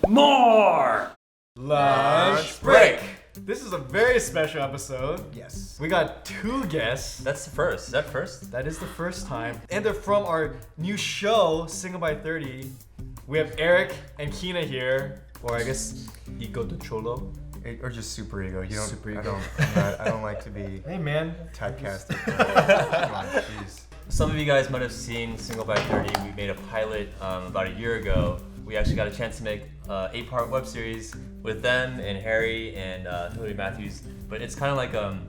More! Lunch break! This is a very special episode. Yes. We got two guests. That's the first. Is that first? That is the first time. And they're from our new show, Single by 30. We have Eric and Kina here. Or I guess Ego de Cholo. Or just super ego. You don't. Super ego. I don't like to be Hey man. typecasted. Come on, jeez. Some of you guys might have seen Single by 30. We made a pilot about a year ago. We actually got a chance to make an 8-part web series with them and Harry and Hillary Matthews. But it's kind of like an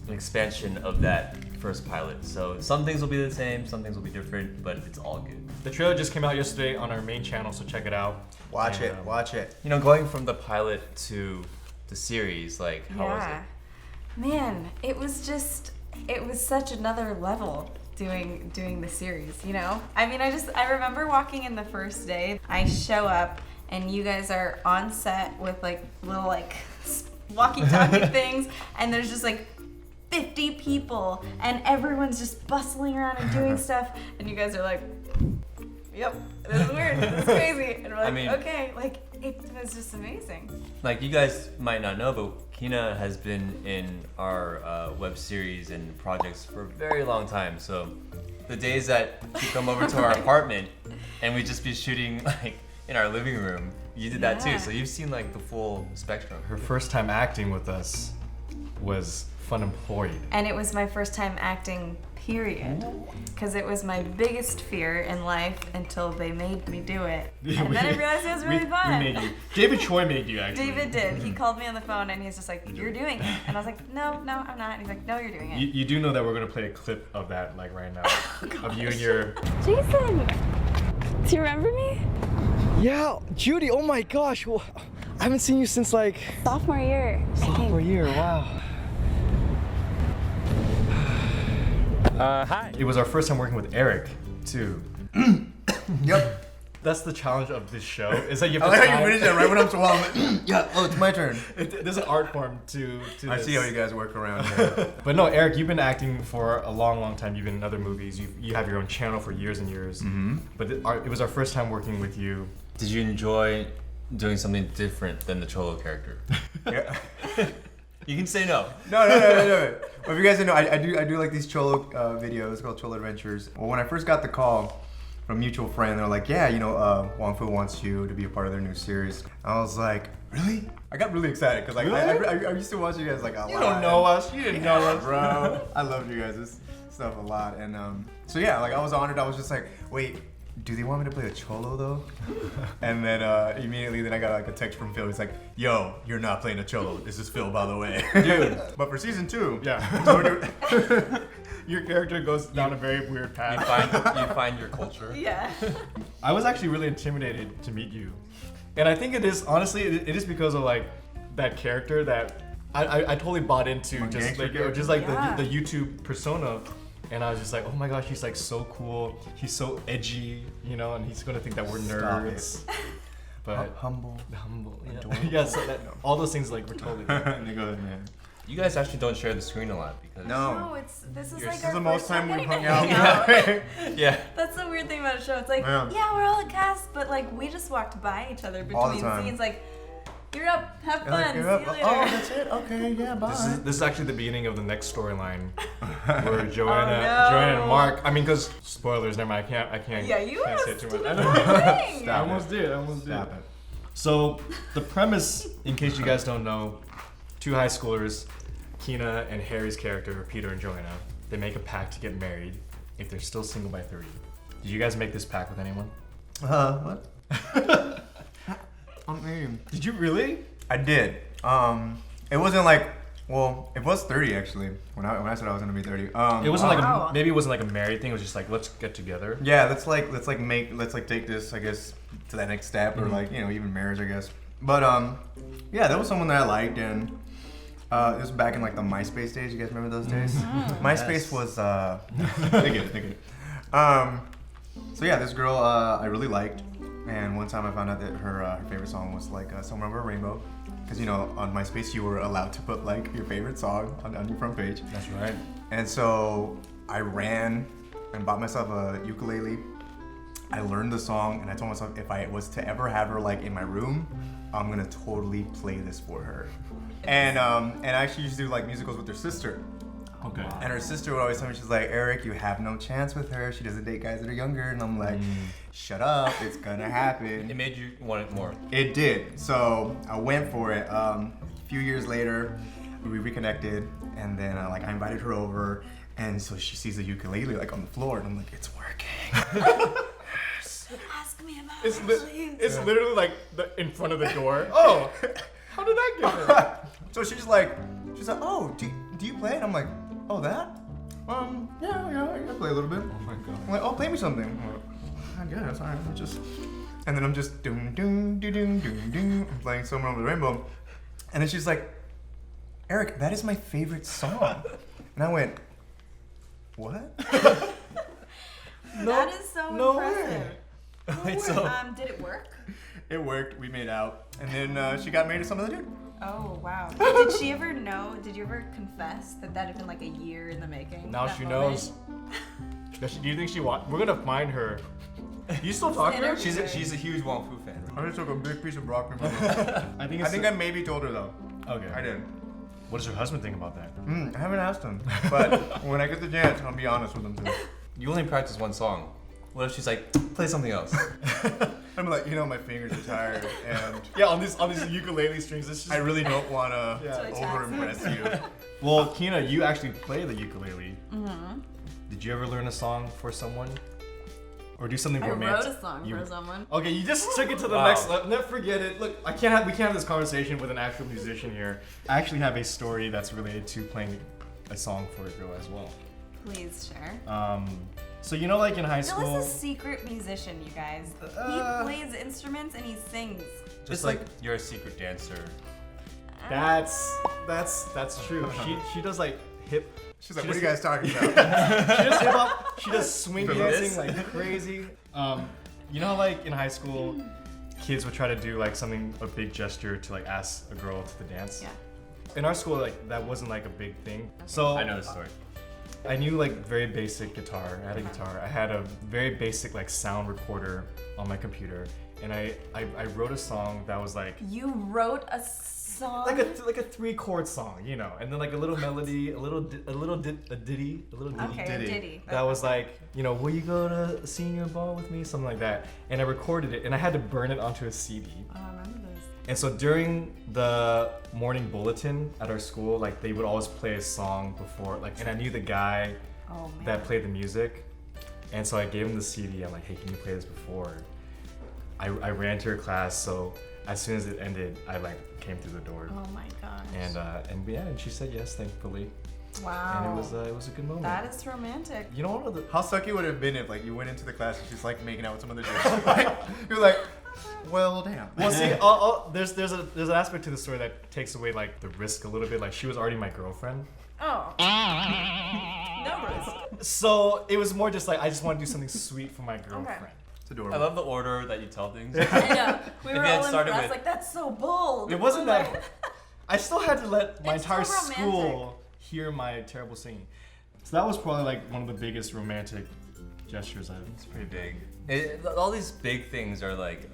expansion of that first pilot. So some things will be the same, some things will be different, but it's all good. The trailer just came out yesterday on our main channel, so check it out. Watch it. You know, going from the pilot to the series, like, how was it? Man, it was such another level doing the series, you know? I mean, I remember walking in the first day. I show up and you guys are on set with like little like walkie-talkie things, and there's just like 50 people and everyone's just bustling around and doing stuff, and you guys are like, yep, this is weird, this is crazy. And we're like, okay, like it was just amazing. Like, you guys might not know, but Kina has been in our web series and projects for a very long time. So the days that you come over to our apartment and we just be shooting like in our living room, you did that too. So you've seen like the full spectrum. Her first time acting with us was Fun Employed. And it was my first time acting, period. Because it was my biggest fear in life until they made me do it. And then I realized it was really fun. We made you. David Choi made you actually. David did. He called me on the phone and he's just like, you're doing it. And I was like, no, I'm not. And he's like, no, you're doing it. You do know that we're going to play a clip of that like right now. Of you and your... Jason, do you remember me? Yeah, Judy, oh my gosh. Well, I haven't seen you since like... Sophomore year. Sophomore year, wow. Hi. It was our first time working with Eric, too. Yep. That's the challenge of this show. Is that you I have like to how you time. finished that right when I'm swallowing. Yeah. Oh, it's my turn. There's an art form to I this. see how you guys work around here. But no, Eric, you've been acting for a long, long time. You've been in other movies. You have your own channel for years and years. Mm-hmm. But it was our first time working with you. Did you enjoy doing something different than the Cholo character? Yeah. You can say no. No. Well, if you guys didn't know, I do like these Cholo videos called Cholo Adventures. Well, when I first got the call from a mutual friend, they're like, yeah, you know, Wong Fu wants you to be a part of their new series. I was like, really? I got really excited because like I used to watch you guys like a lot. You don't know us. You didn't know us, bro. I loved you guys' stuff a lot, and so yeah, like I was honored. I was just like, wait, do they want me to play a Cholo though? And then immediately then I got like a text from Phil. He's like, yo, you're not playing a Cholo. This is Phil, by the way. Dude. But for season 2, Yeah. Your character goes down a very weird path. You find your culture. Yeah. I was actually really intimidated to meet you. And I think it is, honestly, it is because of like that character that I totally bought into, My just gangster like, character? just like Yeah. the YouTube persona. And I was just like, oh my gosh, he's like so cool. He's so edgy, you know, and he's gonna think that we're nerds. But humble. yeah. Adorable. Yeah, so that, all those things like we're totally And they go, man. You guys actually don't share the screen a lot because No. This is This like is our the most first time we've getting hung to out. hang out. yeah. That's the weird thing about a show. It's like, Yeah. yeah, we're all a cast, but like we just walked by each other All the between time. scenes. Like, you're up, have You're fun, like, see you're up. you later. Oh, that's it? Okay, yeah, bye. This is actually the beginning of the next storyline, where Oh, Joanna and Mark. I mean, because spoilers. Never mind. I can't. Yeah, you can't say almost too did much. the whole thing. Stop. I almost did. Stop it. So the premise, in case you guys don't know, two high schoolers, Kina and Harry's character, Peter and Joanna, they make a pact to get married if they're still single by 30. Did you guys make this pact with anyone? What? Did you really? I did. It wasn't like, well, it was 30 actually. When I said I was gonna be 30. It wasn't Wow. like maybe it wasn't like a married thing. It was just like, let's get together. Yeah, let's take this, I guess, to that next step, or like, you know, even marriage, I guess. But yeah, that was someone that I liked, and it was back in like the MySpace days. You guys remember those days? MySpace was they get it. So yeah, this girl I really liked, and one time I found out that her favorite song was like "Somewhere Over a Rainbow," because you know on MySpace you were allowed to put like your favorite song on your front page. That's right. And so I ran and bought myself a ukulele, I learned the song, and I told myself if I was to ever have her like in my room, I'm gonna totally play this for her. And I actually used to do like musicals with her sister. Okay. And her sister would always tell me, she's like, Eric, you have no chance with her. She doesn't date guys that are younger. And I'm like, shut up, it's gonna happen. It made you want it more. It did. So I went for it. A few years later, we reconnected, and then I invited her over, and so she sees the ukulele like on the floor, and I'm like, it's working. Ask me about It's, it, please. it's literally like in front of the door. Oh, how did that get her? So she's like, oh, do you play? And I'm like, oh, that? Yeah, I play a little bit. Oh my god. I'm like, oh, play me something. I'm like, I guess, all right, I'll just. And then I'm just doom, doom, doom, doom, doom, doom, I'm playing Somewhere Over the Rainbow. And then she's like, Eric, that is my favorite song. And I went, what? That is so no impressive. Wait, so Did it work? It worked, we made out. And then she got married to some other dude. Oh wow. Did she ever know? Did you ever confess that had been like a year in the making? Now that she moment? knows. Do you think she wants? We're gonna find her. You still talk to her? she's a huge Wong Fu fan. I just took a big piece of broccoli. I think. I think I maybe told her though. Okay. I did. What does her husband think about that? I haven't asked him, but when I get the chance, I'll be honest with him too. You only practice one song. What if she's like, play something else? I'm like, my fingers are tired, and Yeah, on these ukulele strings. This is. I really don't want to Yeah. over impress you. Well, Kina, you actually play the ukulele. Did you ever learn a song for someone, or do something I romantic? wrote a song for someone. Okay, you just took it to the Wow. next level. Never forget it. Look, we can't have this conversation with an actual musician here. I actually have a story that's related to playing a song for a girl as well. Please share. So like in high school. Phil is a secret musician, you guys. He plays instruments and he sings. Just like you're a secret dancer. That's true. She does like hip. She's like, what are you guys talking about? She does hip hop. She does swing From dancing this? like crazy. Like in high school, kids would try to do like a big gesture to like ask a girl to dance. Yeah. In our school, like that wasn't like a big thing. So I know the story. I knew like very basic guitar. I had a guitar. I had a very basic like sound recorder on my computer, and I wrote a song that was like You wrote a song? like a 3-chord song, and then like a little melody, a little ditty. Okay, a ditty. That was like, will you go to senior ball with me? Something like that. And I recorded it, and I had to burn it onto a CD. Oh, I remember this. And so during the morning bulletin at our school, like they would always play a song before, like, and I knew the guy Oh, man. that played the music. And so I gave him the CD. I'm like, hey, can you play this before? I ran to her class, so as soon as it ended, I like came through the door. Oh my gosh. And she said yes, thankfully. Wow. And it was a good moment. That is romantic. You know what? How sucky would it have been if like you went into the class and she's like making out with some other dude? You're like, well, damn. Well, see, there's an aspect to the story that takes away like the risk a little bit. Like she was already my girlfriend, Oh. No risk. so it was more just like I just want to do something sweet for my girlfriend. It's adorable. I love the order that you tell things. I know. We If were you had all started impressed. with- Like, that's so bold. It wasn't Like- that. I still had to let my It's entire so romantic. school hear my terrible singing. So that was probably like one of the biggest romantic gestures I've. It's pretty big. All these big things are like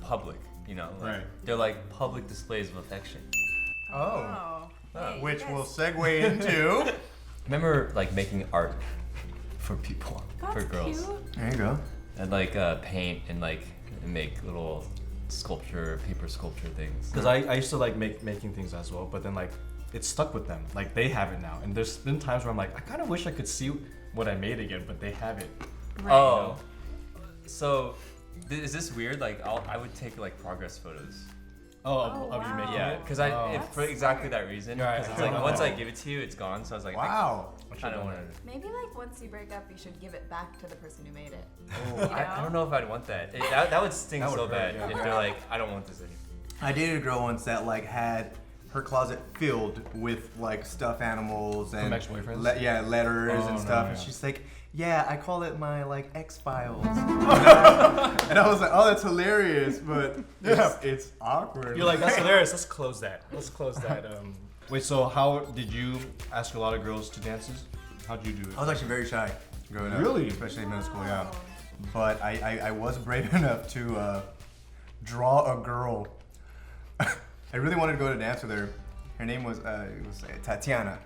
public, like, Right. They're like public displays of affection. Oh. Hey, Which you will guys- segue into. Remember like making art for people, for That's girls, cute. There you go. and like paint and like make little paper sculpture things. Because I used to like making things as well, but then like it stuck with them. Like they have it now, and there's been times where I'm like, I kind of wish I could see what I made again, but they have it. Right. Oh, so is this weird? Like I would take like progress photos. Oh, Oh, of you wow. making Yeah, it. because Oh. for exactly that reason. Right. Because it's like once Oh. I give it to you, it's gone. So I was like, Wow. I kind of want to. Maybe like once you break up, you should give it back to the person who made it. Oh, I don't know if I'd want that. That would sting That would so hurt, bad yeah. if they're like, I don't want this anymore. I dated a girl once that like had her closet filled with like stuffed animals and ex-boyfriends? letters Oh, and no, stuff. yeah. And she's like, yeah, I call it my like X-Files. And I was like, oh, that's hilarious, but it's awkward. You're like, that's hilarious. Let's close that. Wait, so how did you ask a lot of girls to dances? How'd you do it? I was actually very shy growing up. Really? Especially in middle school, yeah. but I was brave enough to draw a girl. I really wanted to go to dance with her. Her name was Tatiana.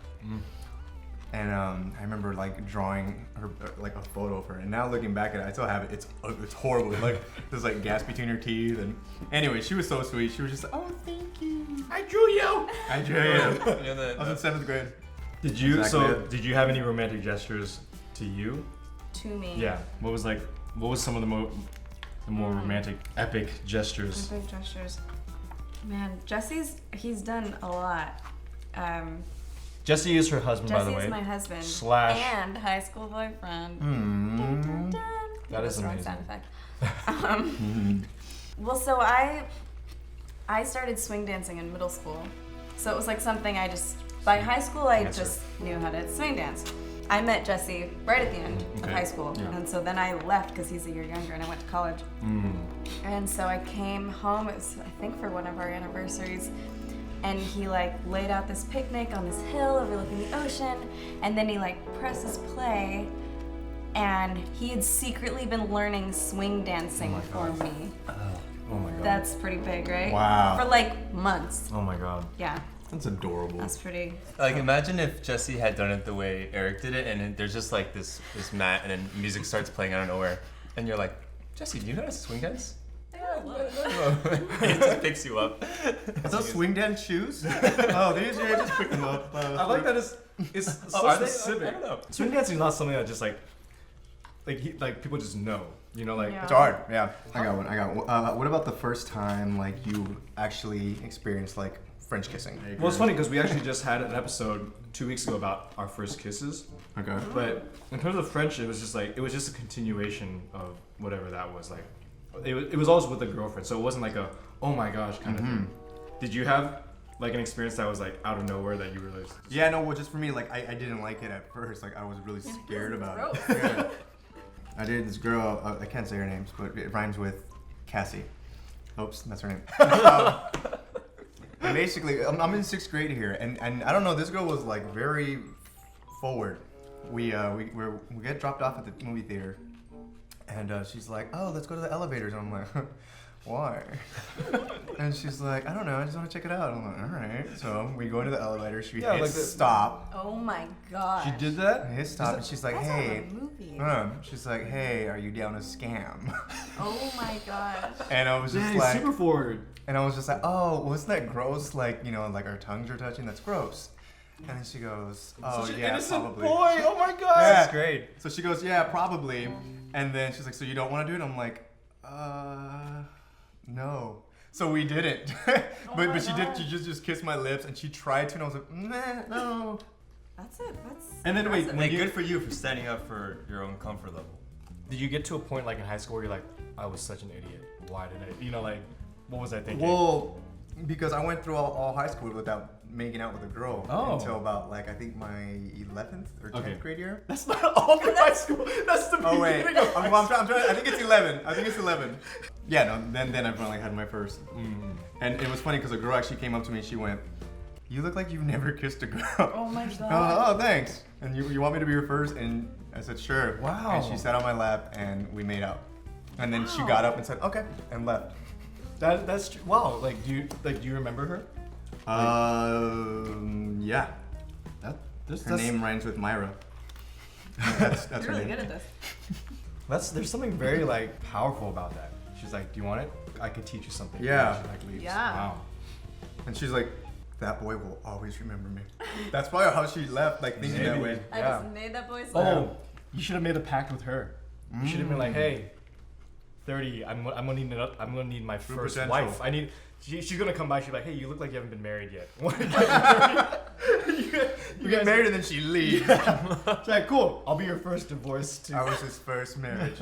And I remember like drawing her like a photo of her, and now looking back at it, I still have it. It's horrible. Like there's like gas between her teeth, and anyway, she was so sweet. She was just like, oh, thank you. I drew you. I drew you. I was in 7th grade. Did you? Exactly So it. did you have any romantic gestures to you? To me. Yeah. What was some of the more romantic, epic gestures? Big gestures. Man, he's done a lot. Jesse is her husband, by the way. Jesse's my husband. Slash- And high school boyfriend. Mm. Dun, dun, dun. That is That's the wrong amazing. sound effect. Well, so I started swing dancing in middle school. So it was like something by high school I Dancer. just knew how to swing dance. I met Jesse right at the end of Okay. high school. Yeah. And so then I left because he's a year younger and I went to college. And so I came home, it was I think for one of our anniversaries, and he like laid out this picnic on this hill overlooking the ocean, and then he like presses play, and he had secretly been learning swing dancing for me. Oh my god. That's pretty big, right? Wow. For like months. Oh my god. Yeah, That's adorable. that's pretty. Like imagine if Jesse had done it the way Eric did it, and then there's just like this mat, and then music starts playing out of nowhere, and you're like, Jesse, do you know how to swing dance? It just picks you up. Are those swing dance shoes? Oh, these are just pick them up. I like that it's so are they? specific. I don't know. Swing dancing is not something that just like people just know. You know, like Yeah. It's hard. Yeah, I got one. What about the first time like you actually experienced like French kissing? well, it's funny because we actually just had an episode 2 weeks ago about our first kisses. Okay. But in terms of friendship, it was just a continuation of whatever that was like. It was always with a girlfriend, so it wasn't like a oh my gosh kind of thing. Did you have like an experience that was like out of nowhere that you realized? Yeah, no, well, just for me, like, I didn't like it at first. Like, I was really scared about it. Gross. Yeah. I dated this girl, I can't say her name, but it rhymes with Cassie. Oops, that's her name. And basically, I'm in 6th grade here, and I don't know, this girl was, like, very forward. We get dropped off at the movie theater, and she's like, oh, let's go to the elevators. And I'm like, why? And she's like, I don't know, I just want to check it out. I'm like, all right. So we go into the elevator. She Yeah, hits like the- stop. Oh my god. She did that? I hit stop, and she's like, That's hey. out of a movie. She's like, hey, are you down to scam? Oh my gosh. And I was just Dang, like, super forward. and I was just like, oh, wasn't that gross? Like, you know, like our tongues are touching. That's gross. And then she goes, oh Such an yeah, innocent probably. boy. Oh my god. Yeah. That's great. So she goes, yeah, probably. And then she's like, so you don't want to do it? I'm like, no. So we didn't. but my she did. God. She just kissed my lips, and she tried to, and I was like, nah, no. That's it. That's And then wait, impressive. when Hey, you good for you for standing up for your own comfort level. did you get to a point like in high school where you're like, I was such an idiot. Why did I? You know, like, what was I thinking? Well, because I went through all high school without making out with a girl Oh. until about like I think my 11th or 10th Okay. grade year. That's not all in high school. That's the Oh wait, beginning of I'm trying. I think it's 11. I think it's 11. Yeah, no. Then I finally had my first. And it was funny because a girl actually came up to me and she went, "You look like you've never kissed a girl." Oh my god. Oh, thanks. And you want me to be your first? And I said, sure. Wow. And she sat on my lap and we made out. And then she Wow. got up and said, okay, and left. That's true. Wow. Like, do you remember her? Yeah. Her name rhymes with Myra. That's You're her really name. good at this. There's something very like powerful about that. She's like, do you want it? I can teach you something. Yeah. And she like leaves. Yeah. Wow. And she's like, that boy will always remember me. That's probably how she left, like thinking that Maybe. way. I Yeah. just made that voice laugh. Oh, you should have made a pact with her. You should have been like, hey, 30. I'm gonna need my first potential. wife. She's gonna come by. She's like, hey, you look like you haven't been married yet. You get married and then she leaves. She's like, cool. I'll be your first divorce too. I was his first marriage.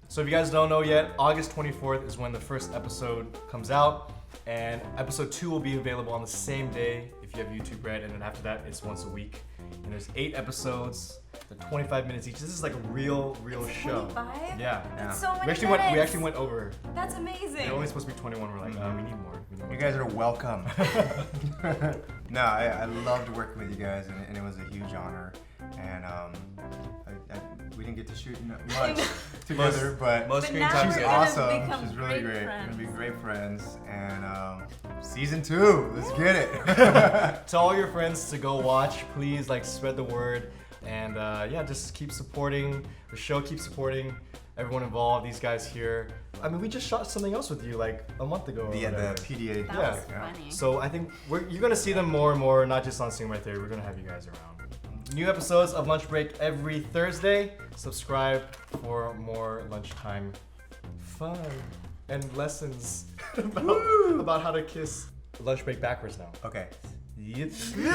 So if you guys don't know yet, August 24th is when the first episode comes out, and episode 2 will be available on the same day if you have YouTube Red, and then after that it's once a week. And there's 8 episodes, they're 25 minutes each. This is like a real show. 25? Yeah. That's so many We minutes. actually went over. That's amazing. They're only supposed to be 21. We're like, we need more. You guys are welcome. No, I loved working with you guys, and it was a huge honor. And we didn't get to shoot much together, but Most But screen now time we're she's gonna together. awesome. become She's really great great. We're friends. gonna be great friends. And season 2, let's get it. Tell all your friends to go watch. Please, like, spread the word. And yeah, just keep supporting the show. Keep supporting everyone involved. These guys here. I mean, we just shot something else with you like a month ago. or Yeah, the whatever. PDA. That Yeah. was funny. So I think you're gonna see them more and more, not just on Single by Theory. We're gonna have you guys around. New episodes of Lunch Break every Thursday. Subscribe for more lunchtime fun and lessons about how to kiss. Lunch Break backwards now. Okay. Yep. You